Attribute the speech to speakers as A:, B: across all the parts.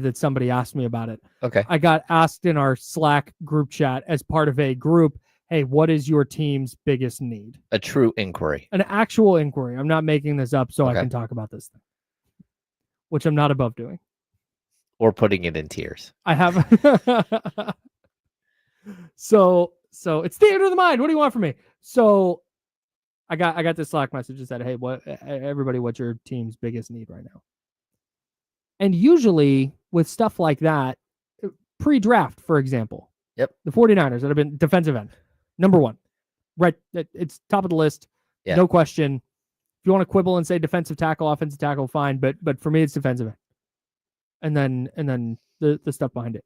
A: mind that somebody asked me about it.
B: Okay.
A: I got asked in our Slack group chat as part of a group, hey, what is your team's biggest need?
B: A true inquiry.
A: An actual inquiry. I'm not making this up so I can talk about this thing, which I'm not above doing.
B: Or putting it in tears.
A: I have. So it's theater of the mind. What do you want from me? So I got this Slack message that said, hey, everybody, what's your team's biggest need right now? And usually with stuff like that, pre-draft, for example,
B: yep,
A: the 49ers that have been defensive end, number one, right? It's top of the list, no question. If you want to quibble and say defensive tackle, offensive tackle, fine. But for me, it's defensive end. And then the stuff behind it.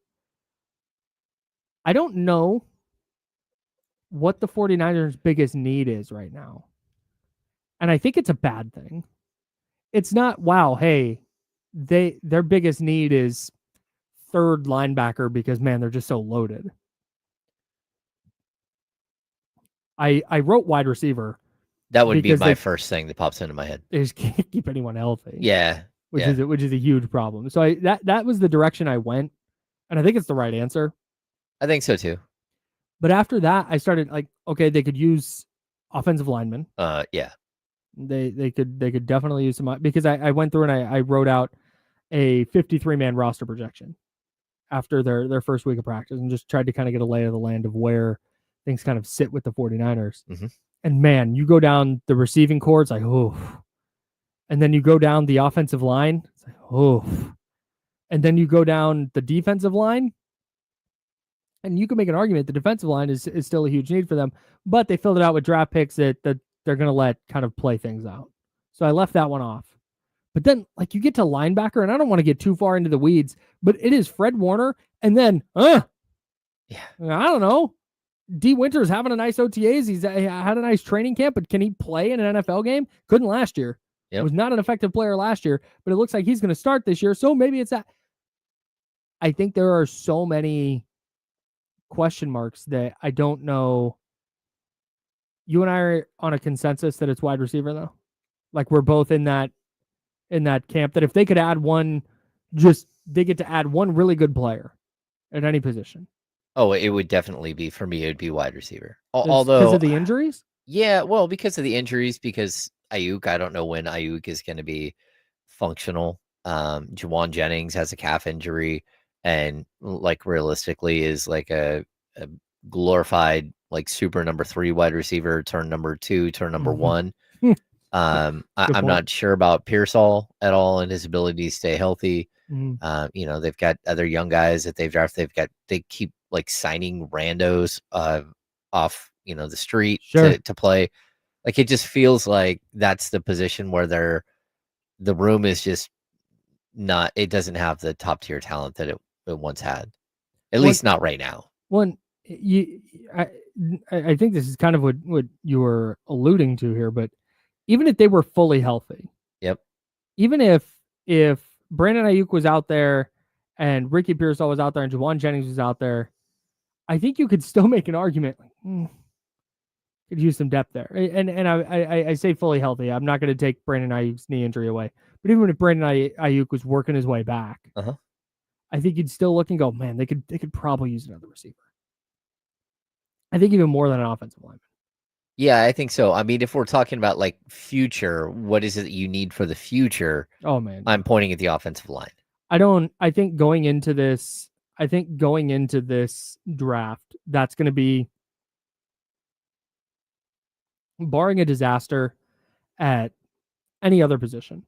A: I don't know what the 49ers' biggest need is right now. And I think it's a bad thing. It's not, wow, hey, their biggest need is third linebacker because, man, they're just so loaded. I wrote wide receiver.
B: That would be my first thing that pops into my head.
A: They just can't keep anyone healthy.
B: Yeah.
A: Which is a huge problem. So that was the direction I went. And I think it's the right answer.
B: I think so too.
A: But after that, I started like, okay, they could use offensive linemen.
B: Yeah.
A: They could definitely use some, because I went through and I wrote out a 53-man roster projection after their first week of practice and just tried to kind of get a lay of the land of where things kind of sit with the 49ers.
B: Mm-hmm.
A: And man, you go down the receiving corps, it's like, oh. And then you go down the offensive line, it's like, oh. And then you go down the defensive line, and you can make an argument the defensive line is still a huge need for them, but they filled it out with draft picks that they're going to let kind of play things out. So I left that one off. But then, like, you get to linebacker, and I don't want to get too far into the weeds, but it is Fred Warner, and then, I don't know. D. Winters having a nice OTAs. He's had a nice training camp, but can he play in an NFL game? Couldn't last year. Yep. Was not an effective player last year, but it looks like he's going to start this year, so maybe it's that. I think there are so many question marks that I don't know. You and I are on a consensus that it's wide receiver, though. Like, we're both in that camp that if they could add one, they get to add one really good player at any position.
B: Oh, it would definitely be, for me, it would be wide receiver.
A: Although, because of the injuries?
B: Yeah, well, because of the injuries, because Ayuk, I don't know when Ayuk is going to be functional. Juwan Jennings has a calf injury and, like, realistically is like a glorified, like, super number 3 wide receiver, turn number 2, turn number 1. I'm not sure about Pearsall at all and his ability to stay healthy. Mm-hmm. They've got other young guys that they've drafted. They keep like signing randos off, the street to play. Like, it just feels like that's the position where the room is just not, it doesn't have the top tier talent that it once had. At least not right now.
A: I think this is kind of what you were alluding to here, but even if they were fully healthy,
B: yep.
A: Even if Brandon Ayuk was out there and Ricky Pearsall was out there and Juwan Jennings was out there, I think you could still make an argument. Could use some depth there. And I say fully healthy. I'm not going to take Brandon Ayuk's knee injury away. But even if Brandon Ayuk was working his way back, I think you'd still look and go, man, they could probably use another receiver. I think even more than an offensive lineman.
B: Yeah, I think so. I mean, if we're talking about like future, what is it that you need for the future?
A: Oh man,
B: I'm pointing at the offensive line.
A: I think going into this draft, that's going to be, barring a disaster at any other position,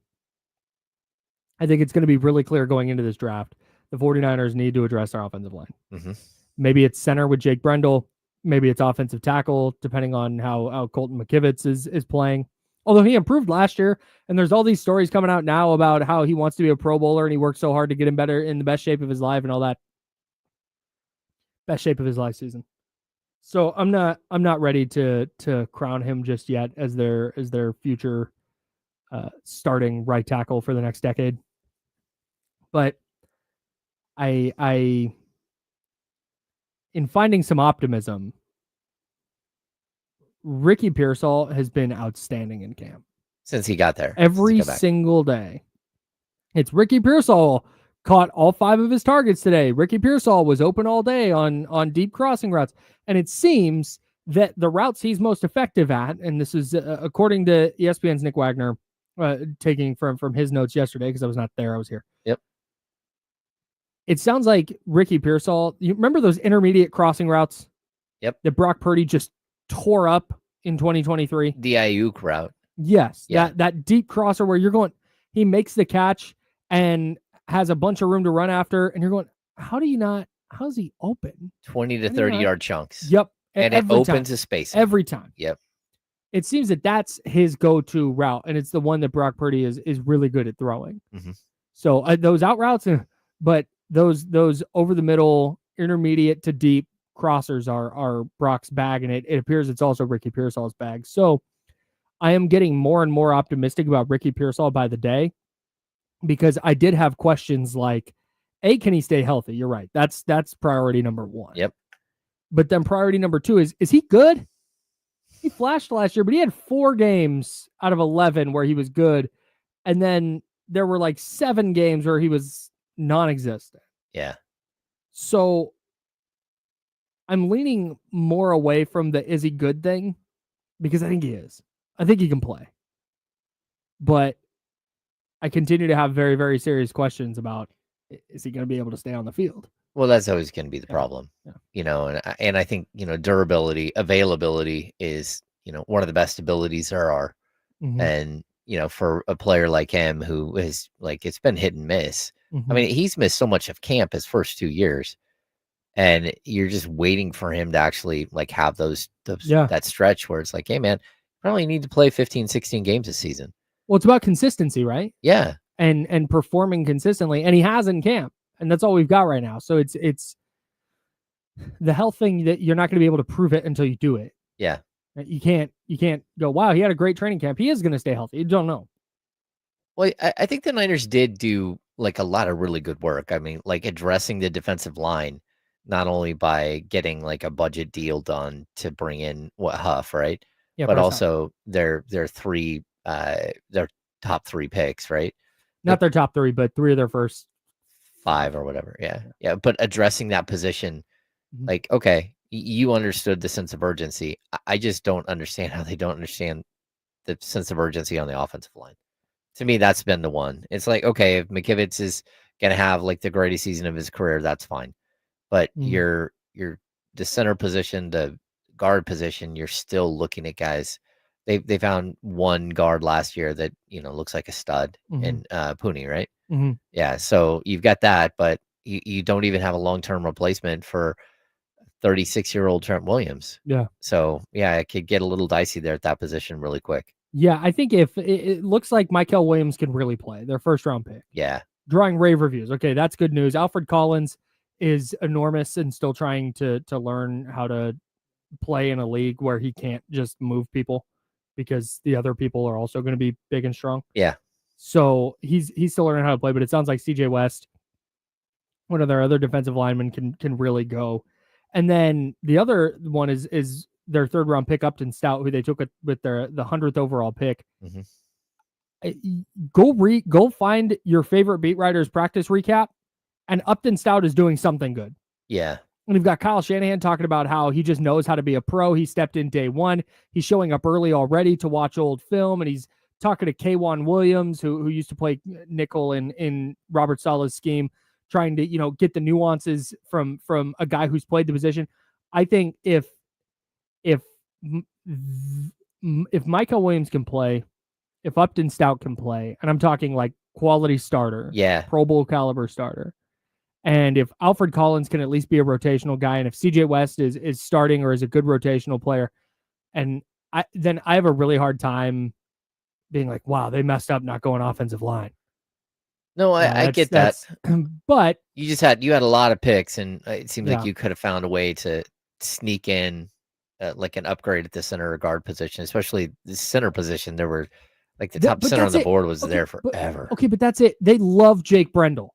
A: I think it's going to be really clear going into this draft, the 49ers need to address their offensive line. Mm-hmm. Maybe it's center with Jake Brendel. Maybe it's offensive tackle, depending on how Colton McKivitz is playing. Although he improved last year, and there's all these stories coming out now about how he wants to be a Pro Bowler and he worked so hard to get him better in the best shape of his life and all that. Best shape of his life season. So I'm not ready to crown him just yet as their future starting right tackle for the next decade. But I in finding some optimism, Ricky Pearsall has been outstanding in camp
B: since he got there.
A: Every single day. It's Ricky Pearsall caught all 5 of his targets today. Ricky Pearsall was open all day on deep crossing routes. And it seems that the routes he's most effective at, and this is according to ESPN's Nick Wagner, taking from his notes yesterday, because I was not there, I was here.
B: Yep.
A: It sounds like Ricky Pearsall, you remember those intermediate crossing routes?
B: Yep.
A: That Brock Purdy just tore up in 2023?
B: The Ayuk route.
A: Yes. Yeah. That deep crosser where you're going, he makes the catch and has a bunch of room to run after, and you're going, how's he open?
B: 20 to 30 yard chunks.
A: Yep.
B: And it opens a space.
A: Every time.
B: Yep.
A: It seems that that's his go-to route, and it's the one that Brock Purdy is really good at throwing.
B: Mm-hmm.
A: So those out routes, but those over the middle, intermediate to deep crossers are Brock's bag, and it appears it's also Ricky Pearsall's bag. So I am getting more and more optimistic about Ricky Pearsall by the day, because I did have questions like, A, can he stay healthy? You're right. That's priority number 1.
B: Yep.
A: But then priority number 2 is he good? He flashed last year, but he had 4 games out of 11 where he was good. And then there were like 7 games where he was non-existent.
B: Yeah.
A: So I'm leaning more away from the is he good thing, because I think he is. I think he can play. But I continue to have very, very serious questions about, is he going to be able to stay on the field?
B: Well, that's always going to be the problem,
A: Yeah.
B: And I think, durability, availability is, one of the best abilities there are.
A: Mm-hmm.
B: And, for a player like him who is like, it's been hit and miss.
A: Mm-hmm.
B: I mean, he's missed so much of camp his first 2 years, and you're just waiting for him to actually like have that stretch where it's like, hey man, probably need to play 15, 16 games this season.
A: Well, it's about consistency, right?
B: Yeah.
A: And performing consistently. And he has in camp. And that's all we've got right now. So it's the health thing that you're not going to be able to prove it until you do it.
B: Yeah.
A: You can't go, wow, he had a great training camp. He is going to stay healthy. You don't know.
B: Well, I think the Niners did do like a lot of really good work. I mean, like addressing the defensive line, not only by getting like a budget deal done to bring in Huff, right?
A: Yeah,
B: but also their top 3 picks, right?
A: Not their top 3, but 3 of their first
B: 5 or whatever. Yeah. But addressing that position, like, okay, you understood the sense of urgency. I just don't understand how they don't understand the sense of urgency on the offensive line. To me, that's been the one. It's like, okay, if McKivitz is going to have like the greatest season of his career, that's fine. But the center position, the guard position, you're still looking at guys. They found one guard last year that, looks like a stud in Pooney, right?
A: Mm-hmm.
B: Yeah. So you've got that, but you don't even have a long-term replacement for 36-year-old Trent Williams.
A: Yeah.
B: So yeah, it could get a little dicey there at that position really quick.
A: Yeah. I think if it looks like Michael Williams can really play, their first round pick.
B: Yeah.
A: Drawing rave reviews. Okay. That's good news. Alfred Collins is enormous and still trying to learn how to play in a league where he can't just move people, because the other people are also going to be big and strong.
B: Yeah.
A: So he's still learning how to play, but it sounds like CJ West, one of their other defensive linemen, can really go. And then the other one is their 3rd round pick, Upton Stout, who they took with the 100th overall pick.
B: Mm-hmm.
A: Go find your favorite beat writer's practice recap, and Upton Stout is doing something good.
B: Yeah.
A: And we've got Kyle Shanahan talking about how he just knows how to be a pro. He stepped in day 1. He's showing up early already to watch old film, and he's talking to K'Wan Williams, who used to play nickel in Robert Saleh's scheme, trying to get the nuances from a guy who's played the position. I think if Michael Williams can play, if Upton Stout can play, and I'm talking like quality starter, Pro Bowl caliber starter, and if Alfred Collins can at least be a rotational guy, and if CJ West is starting or is a good rotational player, then I have a really hard time being like, wow, they messed up not going offensive line.
B: No, I get that.
A: But
B: you had a lot of picks, and it seems like you could have found a way to sneak in like an upgrade at the center or guard position, especially the center position. There were like the top center on the board was there forever.
A: But that's it. They love Jake Brendel.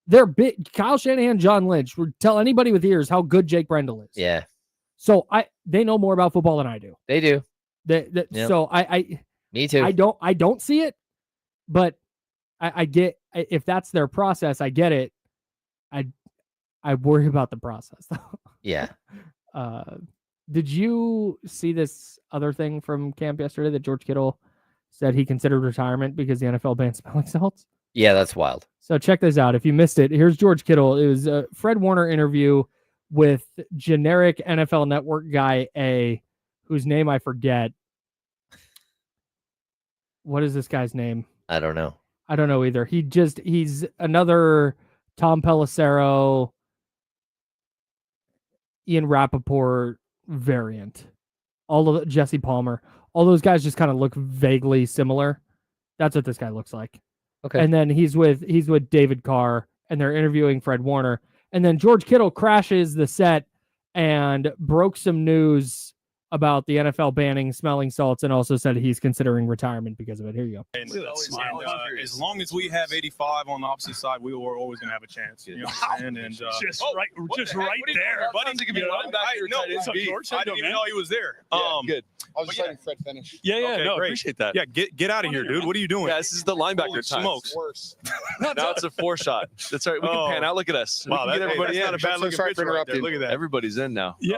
A: They're big. Kyle Shanahan, John Lynch would tell anybody with ears how good Jake Brendel is.
B: Yeah.
A: So they know more about football than I do.
B: They do.
A: So
B: me too.
A: I don't see it, but I get if that's their process, I get it. I worry about the process though.
B: Yeah.
A: Did you see this other thing from camp yesterday that George Kittle said he considered retirement because the NFL banned smelling salts?
B: Yeah, that's wild.
A: So check this out. If you missed it, here's George Kittle. It was a Fred Warner interview with generic NFL Network guy A, whose name I forget. What is this guy's name?
B: I don't know.
A: I don't know either. He's another Tom Pelissero, Ian Rappaport variant. All of Jesse Palmer. All those guys just kind of look vaguely similar. That's what this guy looks like.
B: Okay.
A: And then he's with David Carr, and they're interviewing Fred Warner. And then George Kittle crashes the set and broke some news about the NFL banning smelling salts, and also said he's considering retirement because of it. Here you go.
C: And, as long as we have 85 on the opposite side, we are always going to have a chance. You know what I'm saying? And
D: just right there, buddy.
C: I didn't even know he was there.
D: Good.
E: I was just letting Fred finish.
D: Yeah,
C: Okay,
D: no,
C: great.
D: appreciate that.
C: Yeah, get out of here, dude. What are you doing?
D: Yeah, this is the linebacker
C: Holy
D: time.
C: smokes.
E: Worse.
D: Now it's a 4-shot. That's right. We can pan out. Look at us.
C: Wow,
D: We can get everybody
C: that's
D: in.
C: not a bad looking
E: Sorry for
C: picture right there.
E: interrupting.
C: Look at that.
D: Everybody's in now.
C: Yeah.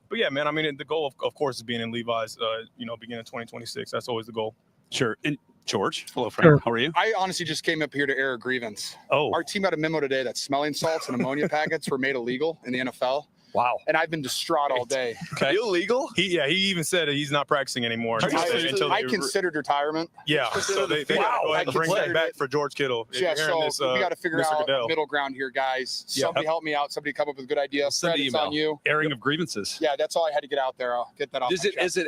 C: But yeah, man. I mean, the goal, of course, is being in Levi's. Beginning of 2026. That's always the goal.
D: Sure. And George, hello, friend.
A: Sure.
D: How are you?
E: I honestly just came up here to air a grievance.
D: Oh,
E: Our team got a memo today that smelling salts and ammonia packets were made illegal in the NFL,
D: wow.
E: and I've been distraught all day.
D: Okay. Illegal?
C: He even said that he's not practicing anymore.
E: I considered retirement.
C: Yeah, so they gotta go ahead and bring that back for George Kittle. If
E: Yeah,
C: you're hearing
E: so we got to figure
C: Mr.
E: out
C: Goodell.
E: a middle ground here, guys.
C: Yeah.
E: Somebody help me out. Somebody come up with a good idea.
D: Send
E: Fred,
D: an
E: it's
D: email.
E: on you.
D: Airing of grievances.
E: Yeah, that's all I had to get out there. I'll get that off.
D: Is
E: my
D: it
E: chest.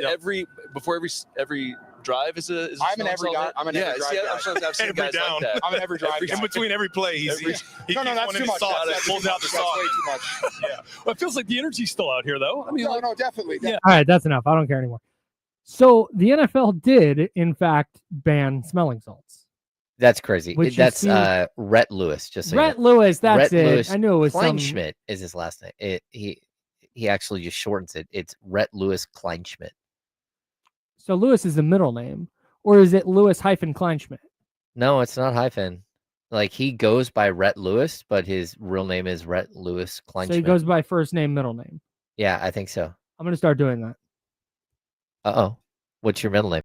D: before every drive is a
E: I'm an every drive. I'm an every drive guy.
D: I've seen
C: Every
D: guys
C: down.
D: like that.
E: I'm an every drive guy.
C: In between every play, he
E: No,
C: keeps
E: that's
C: one
E: too
C: of
E: much.
C: his socks,
E: That's
C: pulls out the
E: that's
C: sock.
E: way too much.
C: Yeah.
D: Well, it feels like the energy's still out here, though. I mean,
E: No, definitely.
D: Yeah.
A: All right, that's enough. I don't care anymore. So the NFL did, in fact, ban smelling salts.
B: That's crazy.
A: Which you
B: That's
A: see-
B: Rhett Lewis. Just so
A: Rhett Lewis, that's
B: Rhett
A: it.
B: Lewis
A: I knew it was some.
B: Kleinschmidt is his last name. He actually just shortens it. It's Rhett Lewis Kleinschmidt.
A: So Lewis is the middle name, or is it Lewis hyphen Kleinschmidt?
B: No, it's not hyphen. Like he goes by Rhett Lewis, but his real name is Rhett Lewis Kleinschmidt.
A: So he goes by first name, middle name.
B: Yeah, I think so.
A: I'm gonna start doing that.
B: Uh-oh. What's your middle name?